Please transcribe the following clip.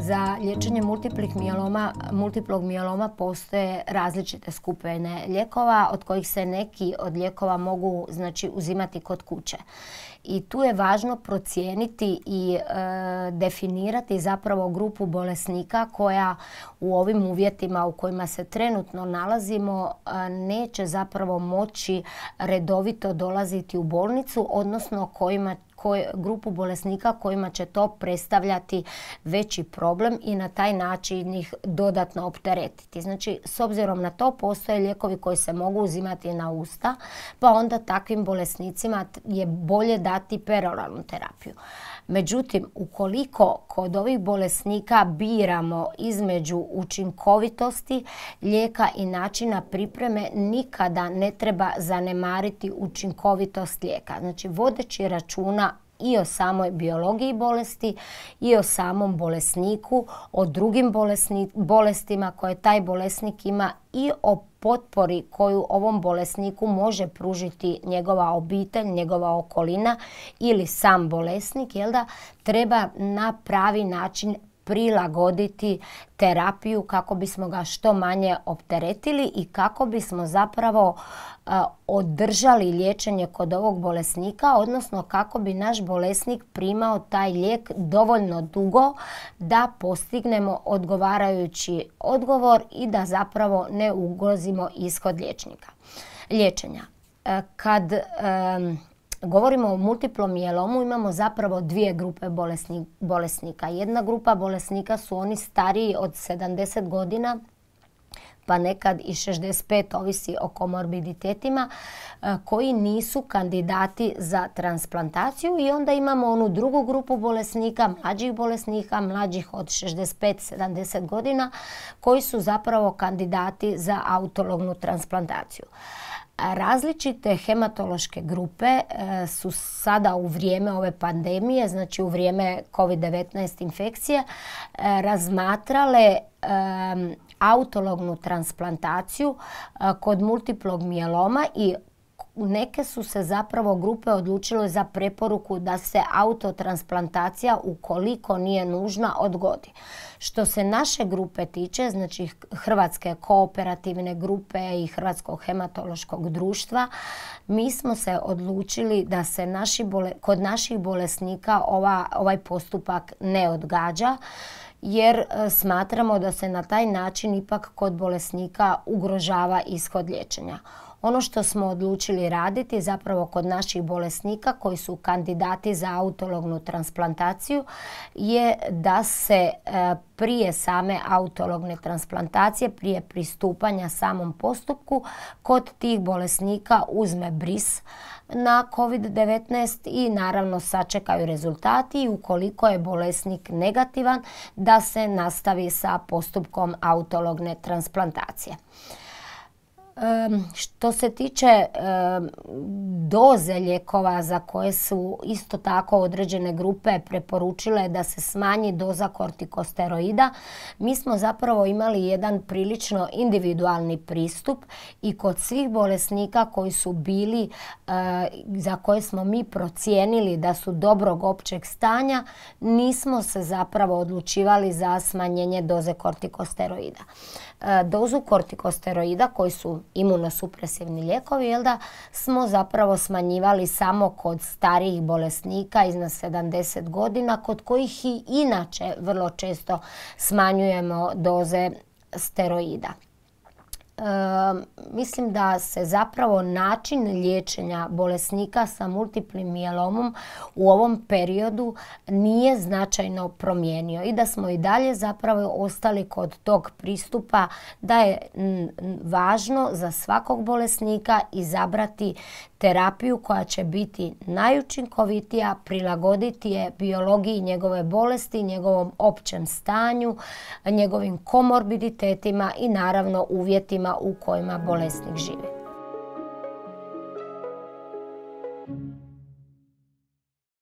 Za liječenje multiplog mijeloma postoje različite skupine lijekova od kojih se neki od lijekova mogu uzimati kod kuće. I tu je važno procijeniti i definirati zapravo grupu bolesnika koja u ovim uvjetima u kojima se trenutno nalazimo neće zapravo moći redovito dolaziti u bolnicu, odnosno grupu bolesnika kojima će to predstavljati veći problem i na taj način ih dodatno opteretiti. Znači, s obzirom na to postoje lijekovi koji se mogu uzimati na usta, pa onda takvim bolesnicima je bolje dati peroralnu terapiju. Međutim, ukoliko kod ovih bolesnika biramo između učinkovitosti lijeka i načina pripreme, nikada ne treba zanemariti učinkovitost lijeka. Znači, vodeći računa i o samoj biologiji bolesti i o samom bolesniku, o drugim bolestima koje taj bolesnik ima i o potpori koju ovom bolesniku može pružiti njegova obitelj, njegova okolina ili sam bolesnik, treba na pravi način prilagoditi terapiju kako bismo ga što manje opteretili i kako bismo zapravo održali liječenje kod ovog bolesnika, odnosno kako bi naš bolesnik primao taj lijek dovoljno dugo da postignemo odgovarajući odgovor i da zapravo ne ugrozimo ishod liječenja. Kad govorimo o multiplom mijelomu, imamo zapravo dvije grupe bolesnika. Jedna grupa bolesnika su oni stariji od 70 godina, pa nekad i 65, ovisi o komorbiditetima, koji nisu kandidati za transplantaciju, i onda imamo onu drugu grupu bolesnika, mlađih od 65-70 godina, koji su zapravo kandidati za autolognu transplantaciju. Različite hematološke grupe su sada u vrijeme ove pandemije, znači u vrijeme COVID-19 infekcije, razmatrale autolognu transplantaciju kod multiplog mijeloma i neke su se zapravo grupe odlučile za preporuku da se autotransplantacija, ukoliko nije nužna, odgodi. Što se naše grupe tiče, znači Hrvatske kooperativne grupe i Hrvatskog hematološkog društva, mi smo se odlučili da se kod naših bolesnika ovaj postupak ne odgađa, jer smatramo da se na taj način ipak kod bolesnika ugrožava ishod liječenja. Ono što smo odlučili raditi zapravo kod naših bolesnika koji su kandidati za autolognu transplantaciju je da se prije same autologne transplantacije, prije pristupanja samom postupku, kod tih bolesnika uzme bris na COVID-19 i naravno sačekaju rezultati, i ukoliko je bolesnik negativan, da se nastavi sa postupkom autologne transplantacije. Što se tiče doze lijekova za koje su isto tako određene grupe preporučile da se smanji doza kortikosteroida, mi smo zapravo imali jedan prilično individualni pristup i kod svih bolesnika koji su bili, za koje smo mi procijenili da su dobrog općeg stanja, nismo se zapravo odlučivali za smanjenje doze kortikosteroida. Dozu kortikosteroida, koji su imunosupresivni lijekovi, smo zapravo smanjivali samo kod starijih bolesnika iznad 70 godina, kod kojih i inače vrlo često smanjujemo doze steroida. Mislim da se zapravo način liječenja bolesnika sa multiplim mijelomom u ovom periodu nije značajno promijenio i da smo i dalje zapravo ostali kod tog pristupa da je važno za svakog bolesnika izabrati terapiju koja će biti najučinkovitija, prilagoditi je biologiji njegove bolesti, njegovom općem stanju, njegovim komorbiditetima i naravno uvjetima u kojima bolesnik živi.